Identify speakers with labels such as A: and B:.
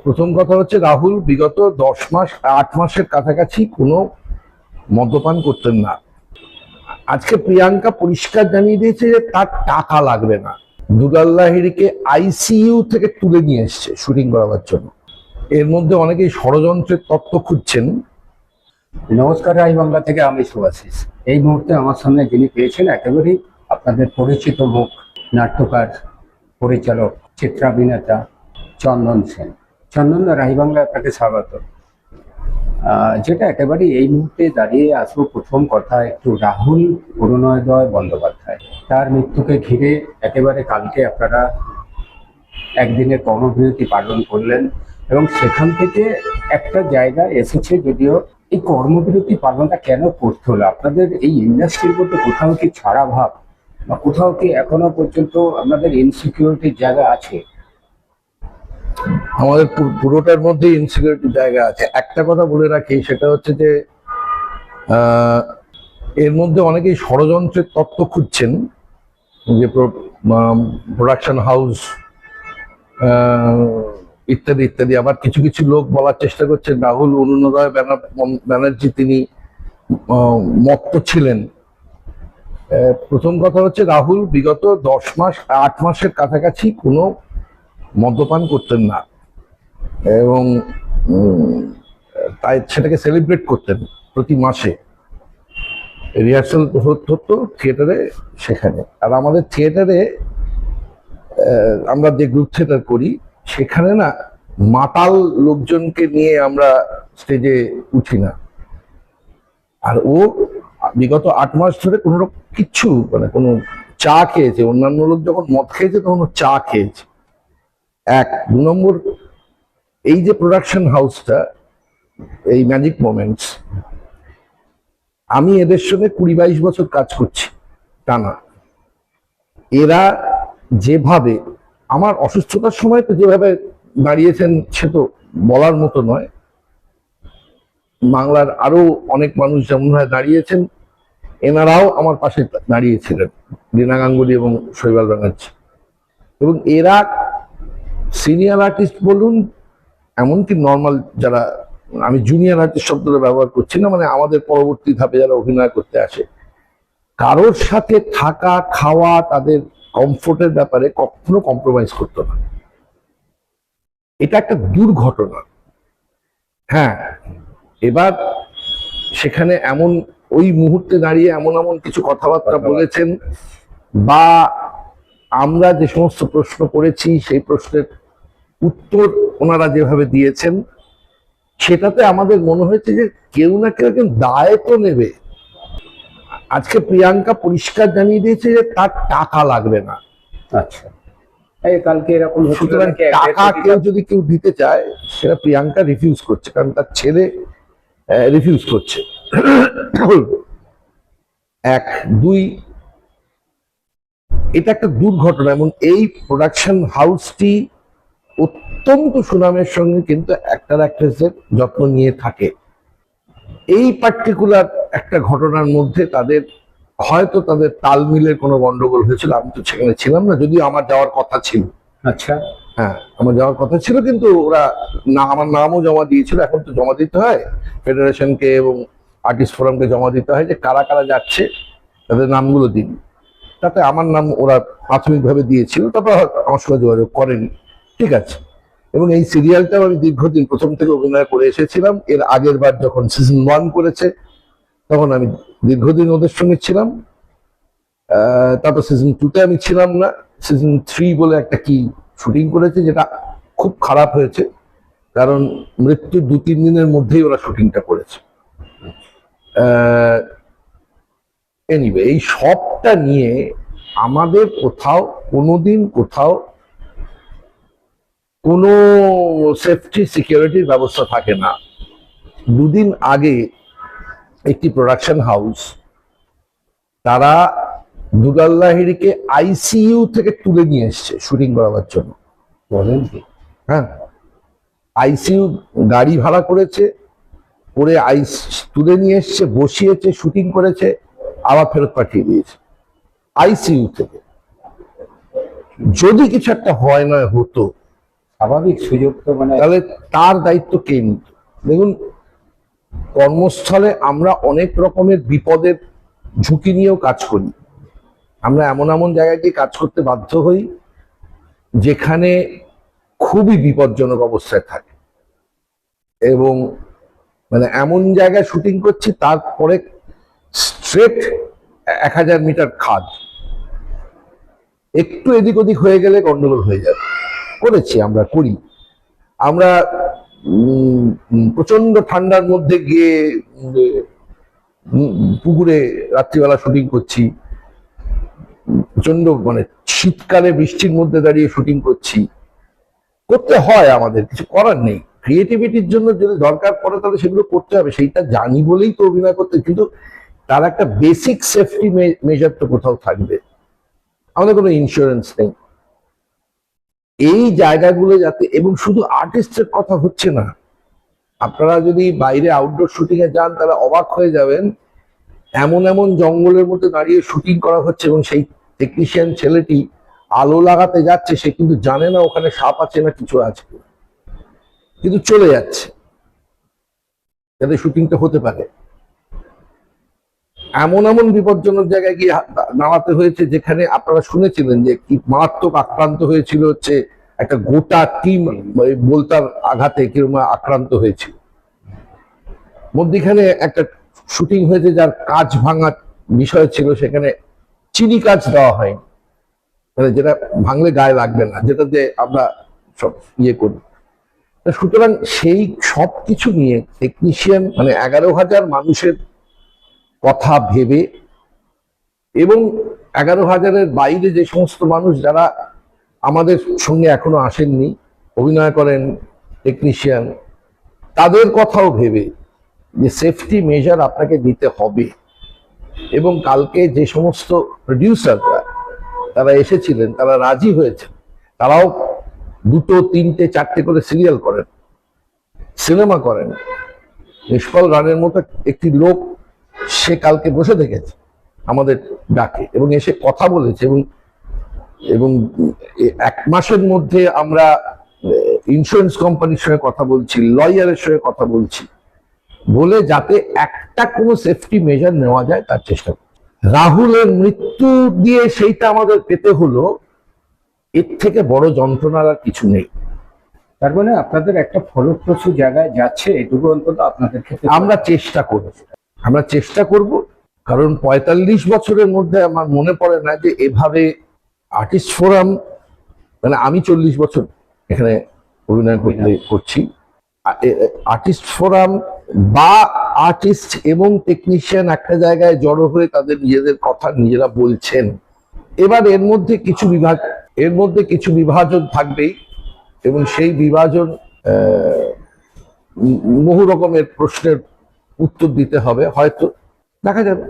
A: প্রথম কথা হচ্ছে রাহুল বিগত 10 মাস 8 মাসের কাছাকাছি কোনো মদ্যপান করতেন না। আজকে প্রিয়াঙ্কা পরিষ্কার জানিয়ে দিয়েছে যে তার টাকা লাগবে না। দুলাল লাহিড়ীকে আইসিইউ থেকে তুলে নিয়ে এসছে শুটিং করাবার জন্য। এর মধ্যে অনেকেই ষড়যন্ত্রের তত্ত্ব খুঁজছেন।
B: নমস্কার, রাই বাংলা থেকে আমি সুভাশিস। এই মুহূর্তে আমার সামনে যিনি পেয়েছেন একেবারেই আপনাদের পরিচিত মুখ, নাট্যকার, পরিচালক, চিত্রাভিনেতা চন্দন সেন। চন্দন, রাই বাংলা আপনাকে স্বাগত। যেটা একেবারেই এই মুহূর্তে দাঁড়িয়ে আসবো, প্রথম কথা একটু রাহুল অরুণোদয় বন্দ্যোপাধ্যায়, তার মৃত্যুকে ঘিরে একেবারে কালকে আপনারা একদিনের কর্মবিরতি পালন করলেন এবং সেখান থেকে একটা জায়গা এসেছে, যদিও এই কর্মবিরতি পালনটা কেন করতে হলো? আপনাদের এই ইন্ডাস্ট্রির মধ্যে কোথাও কি ছাড়া ভাব বা কোথাও কি এখনো পর্যন্ত আপনাদের ইনসিকিউরিটির জায়গা আছে?
A: আমাদের পুরোটার মধ্যে ইনসিকিউরিটির জায়গা আছে। একটা কথা বলে রাখি, সেটা হচ্ছে যে এর মধ্যে অনেকেই ষড়যন্ত্রের তত্ত্ব খুঁজছেন যে প্রোডাকশন হাউস ইত্যাদি ইত্যাদি। আবার কিছু কিছু লোক বলার চেষ্টা করছেন রাহুল অরুণোদয় ব্যানার্জি তিনি মত্ত ছিলেন। প্রথম কথা হচ্ছে রাহুল বিগত 10 মাস 8 মাসের কাছাকাছি কোনো মদ্যপান করতেন না এবং তাই সেটাকে সেলিব্রেট করতেন। প্রতি মাসে রিহার্সাল হতো থিয়েটারে, সেখানে। আর আমাদের থিয়েটারে আমরা যে গ্রুপ থিয়েটার করি, সেখানে না মাতাল লোকজনকে নিয়ে আমরা স্টেজে উঠি না। আর ও বিগত 8 মাস ধরে কোনো কিচ্ছু মানে কোনো চা খেয়েছে, অন্যান্য লোক যখন মদ খেয়েছে তখন ও চা খেয়েছে। 1 2 নম্বর, এই যে প্রোডাকশন হাউসটা, এই ম্যাজিক মোমেন্টস, আমি এদের সঙ্গে 20-22 বছর কাজ করছি টানা। এরা যেভাবে আমার অসুস্থতার সময় তো যেভাবে দাঁড়িয়েছেন সে তো বলার মতো নয়। বাংলার আরো অনেক মানুষ যেমন ভাবে দাঁড়িয়েছেন, এনারাও আমার পাশে দাঁড়িয়েছিলেন, রীনা গাঙ্গুলি এবং শৈবাল ব্যানার্জি। এবং এরা সিনিয়র আর্টিস্ট বলুন, এমনকি নর্মাল যারা, আমি জুনিয়র আর্টিস্ট শব্দটা ব্যবহার করছি না, মানে আমাদের পরবর্তী ধাপে যারা অভিনয় করতে আসে, কারোর সাথে থাকা খাওয়া তাদের কমফোর্টের ব্যাপারে কখনো কম্প্রোমাইজ করতো না। এটা একটা দুর্ঘটনা। হ্যাঁ, এবার সেখানে এমন ওই মুহূর্তে দাঁড়িয়ে এমন এমন কিছু কথাবার্তা বলেছেন, বা আমরা যে সমস্ত প্রশ্ন করেছি সেই প্রশ্নের উত্তর ওনারা যেভাবে দিয়েছেন, সেটাতে আমাদের মনে হয়েছে যে কেউ না কেউ একজন দায় তো নেবে। আজকে প্রিয়াঙ্কা পরিষ্কার জানিয়ে দিয়েছে যে তার টাকা লাগবে না।
B: আচ্ছা, কালকে এরকম
A: সুতরাং টাকা কেউ যদি দিতে চায়, সেটা প্রিয়াঙ্কা রিফিউজ করছে, কারণ তার ছেলে রিফিউজ করছে। 1 2, এটা একটা দুর্ঘটনা। এবং এই প্রোডাকশন হাউসটি অত্যন্ত সুনামের সঙ্গে কিন্তু অ্যাক্টর অ্যাক্ট্রেসের যত্ন নিয়ে থাকে। এই পার্টিকুলার একটা ঘটনার মধ্যে হয়তো তাদের তালমিলের কোনো গন্ডগোল হয়েছিল। আমি তো সেখানে ছিলাম না, যদিও আমার যাওয়ার কথা ছিল।
B: আচ্ছা,
A: হ্যাঁ, আমার যাওয়ার কথা ছিল, কিন্তু ওরা আমার নামও জমা দিয়েছিল। এখন তো জমা দিতে হয় ফেডারেশনকে এবং আর্টিস্ট ফোরামকে জমা দিতে হয় যে কারা কারা যাচ্ছে, তাদের নামগুলো দিন। তাতে আমার নাম ওরা প্রাথমিকভাবে দিয়েছিল, তারপর আমার সঙ্গে যোগাযোগ করেনি। ঠিক আছে। এবং এই সিরিয়ালটাও আমি দীর্ঘদিন প্রথম থেকে অভিনয় করে এসেছিলাম। এর আগের বার যখন সিজন 1 করেছে, তখন আমি দীর্ঘদিন ওদের সঙ্গে ছিলাম। তারপর সিজন 2-তে আমি ছিলাম না। সিজন 3 বলে একটা কি শুটিং করেছে, যেটা খুব খারাপ হয়েছে, কারণ মৃত্যুর 2-3 দিনের মধ্যেই ওরা শুটিংটা করেছে। এনিওয়ে, এই সবটা নিয়ে আমাদের কোনোদিন কোথাও কোনো সেফটি সিকিউরিটির ব্যবস্থা থাকে না। 2 দিন আগে একটি প্রোডাকশন হাউস, তারা দুলাল লাহিড়ীকে আইসিইউ থেকে তুলে নিয়ে এসছে শুটিং করাবার জন্য।
B: বলেন কি?
A: হ্যাঁ, আইসিইউ গাড়ি ভাড়া করেছে, করে তুলে নিয়ে এসছে, বসিয়েছে, শুটিং করেছে, আবার ফেরত পাঠিয়ে দিয়েছে আইসিইউ থেকে। যদি কিছু একটা হয় না হতো,
B: স্বাভাবিক সুযোগ তো মানে
A: তাহলে তার দায়িত্ব কে নিত? দেখুন, কর্মস্থলে আমরা অনেক রকমের বিপদের ঝুঁকি নিয়েও কাজ করি। আমরা এমন এমন জায়গায় গিয়ে কাজ করতে বাধ্য হই যেখানে খুবই বিপজ্জনক অবস্থায় থাকে, এবং মানে এমন জায়গায় শুটিং করছি তারপরে স্ট্রেট 1000 মিটার খাদ, একটু এদিক ওদিক হয়ে গেলে গন্ডগোল হয়ে যাবে। করেছি, আমরা করি। আমরা প্রচন্ড ঠান্ডার মধ্যে গিয়ে পুকুরে রাত্রিবেলা শুটিং করছি, প্রচন্ড মানে শীতকালে বৃষ্টির মধ্যে দাঁড়িয়ে শুটিং করছি। করতে হয়, আমাদের কিছু করার নেই। ক্রিয়েটিভিটির জন্য যদি দরকার পড়ে তাহলে সেগুলো করতে হবে, সেইটা জানি বলেই তো অভিনয় করতে। কিন্তু তার একটা বেসিক সেফটি মেজার তো কোথাও থাকবে। আমাদের কোনো ইন্স্যুরেন্স নেই। এই জায়গাগুলো যাতে, এবং শুধু আর্টিস্টের কথা হচ্ছে না, আপনারা যদি বাইরে আউটডোর শুটিং এ যান তাহলে অবাক হয়ে যাবেন, এমন এমন জঙ্গলের মধ্যে দাঁড়িয়ে শুটিং করা হচ্ছে এবং সেই টেকনিশিয়ান ছেলেটি আলো লাগাতে যাচ্ছে, সে কিন্তু জানে না ওখানে সাপ আছে না কিছু আছে, কিন্তু চলে যাচ্ছে যাতে শুটিংটা হতে পারে। এমন এমন বিপজ্জনক জায়গায় গিয়ে নামাতে হয়েছে যেখানে আপনারা শুনেছিলেন যে কি মারাত্মক আক্রান্ত হয়েছিল, হচ্ছে একটা গোটা টিম বলতার আঘাতে কিরকম আক্রান্ত হয়েছিল। মধ্যখানে একটা শুটিং হয়েছে যার কাজ ভাঙার বিষয় ছিল, সেখানে চিনি কাজ দেওয়া হয়নি, মানে যেটা ভাঙলে গায়ে লাগবে না, যেটাতে আমরা সব ইয়ে করি। সুতরাং সেই সব কিছু নিয়ে টেকনিশিয়ান মানে 11,000 মানুষের কথা ভেবে, এবং 11,000-এর বাইরে যে সমস্ত মানুষ যারা আমাদের সঙ্গে এখনো আসেননি, অভিনয় করেন টেকনিশিয়ান, তাদের কথাও ভেবে যে সেফটি মেজার আপনাকে নিতে হবে। এবং কালকে যে সমস্ত প্রডিউসাররা তারা এসেছিলেন তারা রাজি হয়েছে, তারাও 2, 3, 4টে করে সিরিয়াল করেন, সিনেমা করেন। নিষ্ফল রানের মতো একটি লোক সে কালকে বসে থেকেছে আমাদের ডাকে এবং এসে কথা বলেছে, এবং এবং 1 মাসের মধ্যে আমরা ইন্স্যুরেন্স কোম্পানির সঙ্গে কথা বলছি, লয়ারের সঙ্গে কথা বলছি, বলে যাতে একটা কোনো সেফটি মেজার নেওয়া যায় তার চেষ্টা করছি। রাহুলের মৃত্যু দিয়ে সেইটা আমাদের পেতে হলো, এর থেকে বড় যন্ত্রণার আর কিছু নেই।
B: তার মানে আপনাদের একটা ফলপ্রসূ জায়গায় যাচ্ছে, এটুকু অন্তত আপনাদের ক্ষেত্রে
A: আমরা চেষ্টা করব, কারণ 45 বছরের মধ্যে আমার মনে পড়ে না যে এভাবে আর্টিস্ট ফোরাম, মানে আমি 40 বছর এখানে অভিনয় করছি, আর্টিস্ট ফোরাম বা আর্টিস্ট এবং টেকনিশিয়ান একটা জায়গায় জড়ো হয়ে তাদের নিজেদের কথা নিজেরা বলছেন। এবার এর মধ্যে কিছু বিভাজন থাকবেই, এবং সেই বিভাজন বহু রকমের প্রশ্নের উত্তর দিতে হবে, হয়তো দেখা যাবে।